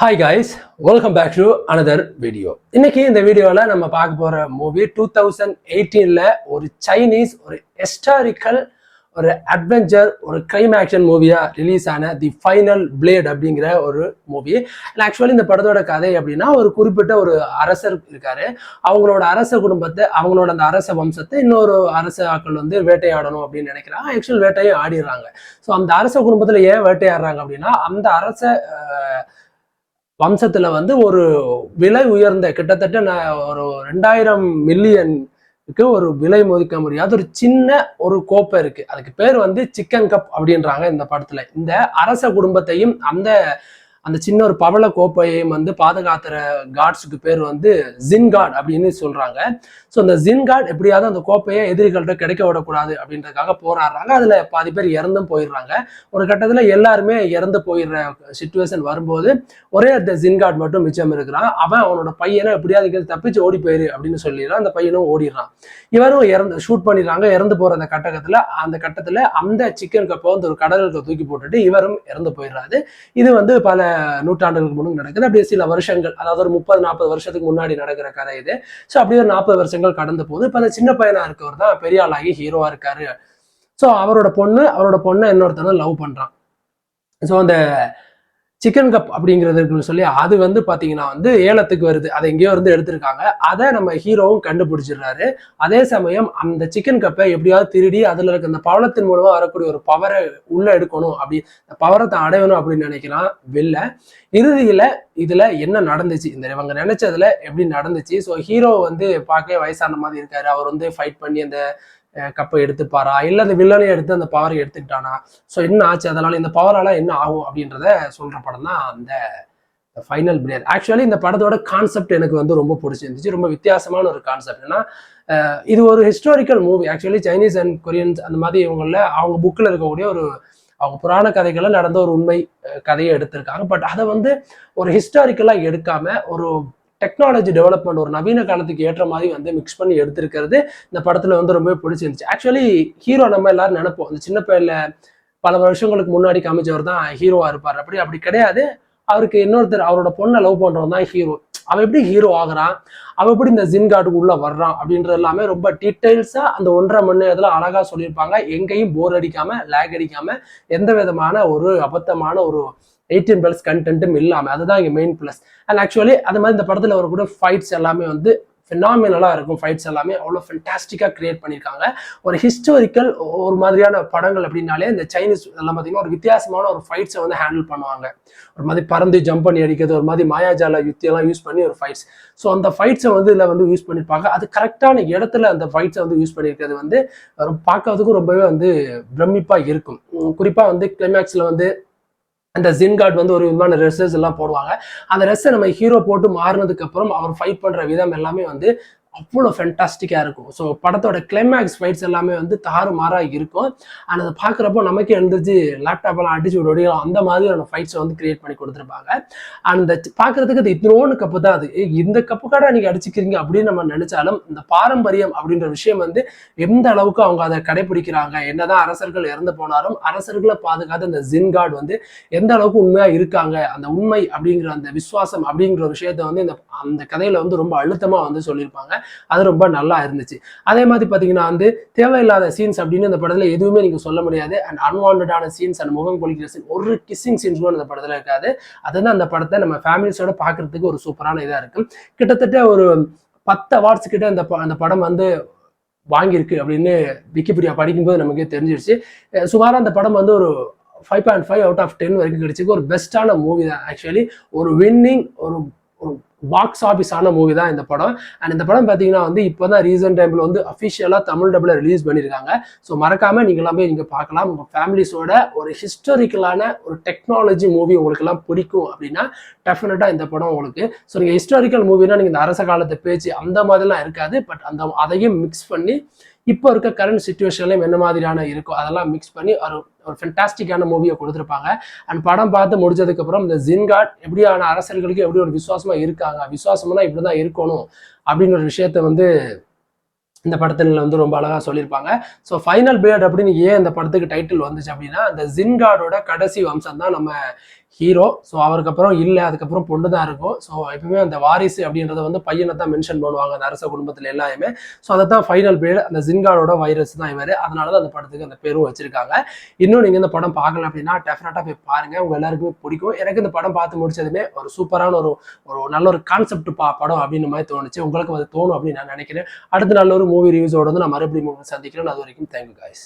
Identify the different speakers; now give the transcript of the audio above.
Speaker 1: Hi guys, welcome back to another video. இன்னைக்கு இந்த வீடியோவில் நம்ம பார்க்க போகிற மூவி 2018ல் ஒரு சைனீஸ் ஒரு ஹிஸ்டாரிக்கல் ஒரு அட்வென்ச்சர் ஒரு கிரைம் ஆக்ஷன் மூவியாக ரிலீஸ் ஆன தி ஃபைனல் பிளேட் அப்படிங்கிற ஒரு மூவி. ஆக்சுவலி இந்த படத்தோட கதை அப்படின்னா ஒரு குறிப்பிட்ட ஒரு அரசர் இருக்காரு. அவங்களோட அரச குடும்பத்தை அவங்களோட அந்த அரச வம்சத்தை இன்னொரு அரச ஆக்கள் வந்து வேட்டையாடணும் அப்படின்னு நினைக்கிறாங்க. ஆக்சுவல் வேட்டையும் ஆடிடுறாங்க. ஸோ அந்த அரச குடும்பத்தில் ஏன் வேட்டையாடுறாங்க அப்படின்னா அந்த அரச வம்சத்துல வந்து ஒரு விலை உயர்ந்த கிட்டத்தட்ட ஒரு 2000 மில்லியனுக்கு ஒரு விலை மதிக்க முடியாத ஒரு சின்ன ஒரு கோப்பை இருக்கு. அதுக்கு பேர் வந்து சிக்கன் கப் அப்படின்றாங்க இந்த படத்துல. இந்த அரச குடும்பத்தையும் அந்த சின்ன ஒரு பவள கோப்பையையும் வந்து பாதுகாத்துற காட்ஸுக்கு பேர் வந்து ஜின் காட் அப்படின்னு சொல்றாங்க. ஸோ அந்த ஜின் காட் எப்படியாவது அந்த கோப்பையை எதிரிகள்கிட்ட கிடைக்க விடக்கூடாது அப்படின்றதுக்காக போராடுறாங்க. அதுல பாதி பேர் இறந்தும் போயிடுறாங்க. ஒரு கட்டத்துல எல்லாருமே இறந்து போயிடுற சிச்சுவேஷன் வரும்போது ஒரே அந்த ஜின் காட் மட்டும் மிச்சம் இருக்கிறான். அவனோட பையனை எப்படியாவது தப்பிச்சு ஓடி போயிரு அப்படின்னு சொல்லிடுறான். அந்த பையனும் ஓடிடுறான். இவரும் ஷூட் பண்ணிடுறாங்க. இறந்து போற அந்த கட்டத்துல அந்த சிக்கன் கப்பை வந்து ஒரு கடலுக்கு தூக்கி போட்டுட்டு இவரும் இறந்து போயிடுறாரு. இது வந்து பல நூற்றாண்டுகளுக்கு முன்னாடி நடக்குது. அப்படியே சில வருஷங்கள், அதாவது ஒரு 30-40 வருஷத்துக்கு முன்னாடி நடக்கிற கதை இது. ஸோ அப்படியே ஒரு 40 வருஷங்கள் கடந்த போது இப்ப அந்த சின்ன பையனா இருக்கவர் தான் பெரிய ஆளாகி ஹீரோவா இருக்காரு. ஸோ அவரோட பொண்ணை இன்னொருத்தனை லவ் பண்றான். ஸோ அந்த சிக்கன் கப் அப்படிங்கிறதுன்னு சொல்லி அது வந்து பாத்தீங்கன்னா வந்து ஏலத்துக்கு வருது. அதை எங்கேயோ இருந்து எடுத்திருக்காங்க. அதை நம்ம ஹீரோவும் கண்டுபிடிச்சிடுறாரு. அதே சமயம் அந்த சிக்கன் கப்பை எப்படியாவது திருடி அதுல இருக்க அந்த பவளத்தின் மூலமா வரக்கூடிய ஒரு பவரை உள்ள எடுக்கணும், அப்படி பவரத்தை அடையணும் அப்படின்னு நினைக்கிறான் வெளில. இறுதியில இதுல என்ன நடந்துச்சு, இவங்க நினைச்சதுல எப்படி நடந்துச்சு. ஸோ ஹீரோ வந்து பார்க்கவே வயசான மாதிரி இருக்காரு. அவர் வந்து ஃபைட் பண்ணி அந்த கப்பை எடுத்துப்பாரா, இல்லை அந்த வில்லனை எடுத்து அந்த பவரை எடுத்துக்கிட்டானா, ஸோ என்ன ஆச்சு, அதனால இந்த பவரால என்ன ஆகும் அப்படின்றத சொல்ற படம் தான் அந்த ஃபைனல் பிளேட். ஆக்சுவலி இந்த படத்தோட கான்செப்ட் எனக்கு வந்து ரொம்ப பிடிச்சிருந்துச்சு. ரொம்ப வித்தியாசமான ஒரு கான்செப்ட். ஏன்னா இது ஒரு historical movie. Actually Chinese and Koreans அந்த மாதிரி இவங்கள அவங்க புக்கில் இருக்கக்கூடிய அவங்க புராண கதைகளை நடந்த ஒரு உண்மை கதையை எடுத்திருக்காங்க. பட் அதை வந்து ஒரு ஹிஸ்டாரிக்கலா எடுக்காம ஒரு டெக்னாலஜி டெவலப்மெண்ட் ஒரு நவீன காலத்துக்கு ஏற்ற மாதிரி வந்து மிக்ஸ் பண்ணி எடுத்திருக்கிறது இந்த படத்துல வந்து ரொம்ப பிடிச்சிருந்துச்சு. ஆக்சுவலி ஹீரோ நம்ம எல்லாரும் நினைப்போம் அந்த சின்ன பையன்ல பல வருஷங்களுக்கு முன்னாடி காமிச்சவர் தான் ஹீரோவா இருப்பார். அப்படி கிடையாது. அவருக்கு இன்னொருத்தர் அவரோட பொண்ணை லவ் பண்றவன் தான் ஹீரோ. அவன் எப்படி ஹீரோ ஆகுறான், அவன் எப்படி இந்த ஜின் கார்டுக்கு உள்ள வர்றான் அப்படின்றது எல்லாமே ரொம்ப டீட்டெயில்ஸா அந்த 1.5 மணி நேரத்துல அழகா சொல்லியிருப்பாங்க. எங்கேயும் போர் அடிக்காம லேக் அடிக்காம எந்த விதமான ஒரு அபத்தமான ஒரு 18+ கண்டென்ட்டும் இல்லாம, அதுதான் இங்க மெயின் பிளஸ். அண்ட் ஆக்சுவலி அது மாதிரி இந்த படத்துல ஒரு கூட ஃபைட்ஸ் எல்லாமே வந்து ஃபினாமினலா இருக்கும். ஃபைட்ஸ் எல்லாமே அவ்வளோ ஃபென்டாஸ்டிக்கா கிரியேட் பண்ணியிருக்காங்க. ஒரு ஹிஸ்டாரிக்கல் ஒரு மாதிரியான படங்கள் அப்படின்னாலே இந்த சைனீஸ் எல்லாம் பார்த்தீங்கன்னா ஒரு வித்தியாசமான ஒரு ஃபைட்ஸை வந்து ஹேண்டில் பண்ணுவாங்க. ஒரு மாதிரி பறந்து ஜம்ப் பண்ணி அடிக்கிறது, ஒரு மாதிரி மாயாஜால யுத்தியெல்லாம் யூஸ் பண்ணி ஒரு ஃபைட்ஸ். ஸோ அந்த ஃபைட்ஸை வந்து இதில் வந்து யூஸ் பண்ணியிருப்பாங்க. அது கரெக்டான இடத்துல அந்த ஃபைட்ஸை வந்து யூஸ் பண்ணியிருக்கிறது வந்து பார்க்கறதுக்கும் ரொம்பவே வந்து பிரமிப்பா இருக்கும். குறிப்பா வந்து கிளைமேக்ஸ்ல வந்து அந்த ஜின் கார்டு வந்து ஒரு விதமான ரெஸ்ஸஸ் எல்லாம் போடுவாங்க. அந்த ரெஸ்ஸை நம்ம ஹீரோ போட்டு மாறினதுக்கு அப்புறம் அவர் ஃபைட் பண்ற விதம் எல்லாமே வந்து அவ்வளோ ஃபென்டாஸ்டிக்கா இருக்கும். ஸோ படத்தோட கிளைமேக்ஸ் ஃபைட்ஸ் எல்லாமே வந்து தாறுமாறா இருக்கும். அண்ட் அதை பார்க்குறப்போ நமக்கே எழுந்துச்சு லேப்டாப் எல்லாம் அடிச்சு விடலாம், அந்த மாதிரியான ஃபைட்ஸை வந்து கிரியேட் பண்ணி கொடுத்துருப்பாங்க. அந்த பார்க்கறதுக்கு அது இத்தனோன்னு கப்பு தான். அது இந்த கப்பு கடை நீங்க அடிச்சுக்கிறீங்க அப்படின்னு நம்ம நினைச்சாலும் இந்த பாரம்பரியம் அப்படின்ற விஷயம் வந்து எந்த அளவுக்கு அவங்க அதை கடைபிடிக்கிறாங்க, என்னதான் அரசர்கள் இறந்து போனாலும் அரசர்களை பாதுகாத்து அந்த ஜின் கார்டு வந்து எந்த அளவுக்கு உண்மையா இருக்காங்க, அந்த உண்மை அப்படிங்கிற அந்த விசுவாசம் அப்படிங்கிற ஒரு விஷயத்த வந்து அந்த கதையில வந்து ரொம்ப அழுத்தமா வந்து சொல்லியிருப்பாங்க. அது ரொம்ப நல்லா இருந்துச்சு. அதே மாதிரி பாத்தீங்கன்னா வந்து தேவையில்லாத சீன்ஸ் அப்படின்னு இந்த படத்துல எதுவுமே நீங்க சொல்ல முடியாது. அண்ட் அன்வான்டான சீன்ஸ் அண்ட் முகம் கொலிக்கிற சீன், ஒரு கிஸ்ஸிங் சீன்ஸ் கூட இந்த படத்துல இருக்காது. அதுதான் அந்த படத்தை நம்ம ஃபேமிலிஸோட பாக்குறதுக்கு ஒரு சூப்பரான இதா இருக்கு. கிட்டத்தட்ட ஒரு 10 அவார்ட்ஸ் கிட்ட அந்த படம் வந்து வாங்கியிருக்கு அப்படின்னு விக்கிபீடியா படிக்கும்போது நமக்கே தெரிஞ்சிருச்சு. சுமாரா அந்த படம் வந்து ஒரு 5.5 அவுட் ஆஃப் 10 வரைக்கும் கிடைச்சிருக்கு. ஒரு பெஸ்டான மூவி தான். ஆக்சுவலி ஒரு வின்னிங் ஒரு பாக்ஸ் ஆஃபீஸ் ஆன மூவி தான் இந்த படம். அண்ட் இந்த படம் பார்த்தீங்கன்னா வந்து இப்போதான் ரீசன்ட் டைம்ல வந்து அஃபிஷியலா தமிழ் டபுள்ல ரிலீஸ் பண்ணியிருக்காங்க. ஸோ மறக்காம நீங்க எல்லாமே நீங்க பார்க்கலாம். உங்க ஃபேமிலிஸோட ஒரு ஹிஸ்டாரிக்கலான ஒரு டெக்னாலஜி மூவி உங்களுக்கு எல்லாம் பிடிக்கும் அப்படின்னா டெஃபினட்டா இந்த படம் உங்களுக்கு. ஸோ நீங்க ஹிஸ்டாரிக்கல் மூவினா நீங்க இந்த அரச காலத்தை பேச்சு அந்த மாதிரிலாம் இருக்காது. பட் அதையும் மிக்ஸ் பண்ணி இப்போ இருக்க கரண்ட் சிச்சுவேஷன்லையும் என்ன மாதிரியான இருக்கோ அதெல்லாம் மிக்ஸ் பண்ணி ஒரு ஃபென்டாஸ்டிக்கான மூவியை கொடுத்துருப்பாங்க. அண்ட் படம் பார்த்து முடிச்சதுக்கு அப்புறம் இந்த ஜின் கார்டு எப்படியான அரசர்களுக்கு எப்படி ஒரு விசுவாசமா இருக்காங்க, விசுவாசம்னா இப்படிதான் இருக்கணும் அப்படின்னு ஒரு விஷயத்த வந்து இந்த படத்துல வந்து ரொம்ப அழகா சொல்லியிருப்பாங்க. ஸோ ஃபைனல் பிளேட் அப்படின்னு ஏன் இந்த படத்துக்கு டைட்டில் வந்துச்சு அப்படின்னா அந்த ஜின் கார்டோட கடைசி வம்சம் தான் நம்ம ஹீரோ. ஸோ அவருக்கு அப்புறம் இல்லை, அதுக்கப்புறம் பொண்ணு தான் இருக்கும். ஸோ எப்பவுமே அந்த வாரிசு அப்படின்றத வந்து பையனை தான் மென்ஷன் பண்ணுவாங்க அந்த அரச குடும்பத்தில் எல்லாருமே. ஸோ அதை தான் ஃபைனல் பேர், அந்த ஜின்காலோட வைரஸ் தான் இவர். அதனால தான் அந்த படத்துக்கு அந்த பேரும் வச்சிருக்காங்க. இன்னும் நீங்கள் இந்த படம் பார்க்கல அப்படின்னா டெஃபினட்டாக போய் பாருங்க, உங்க எல்லாருக்குமே பிடிக்கும். எனக்கு இந்த படம் பார்த்து முடிச்சதுமே ஒரு சூப்பரான ஒரு நல்ல ஒரு கான்செப்ட் படம் அப்படின்னு மாதிரி தோணுச்சு. உங்களுக்கு அது தோணும் அப்படின்னு நான் நினைக்கிறேன். அடுத்த நல்ல ஒரு மூவி ரிவ்யூஸோட வந்து நான் மறுபடியும் சந்திக்கிறேன். அது வரைக்கும் தேங்க்யூ காய்ஸ்.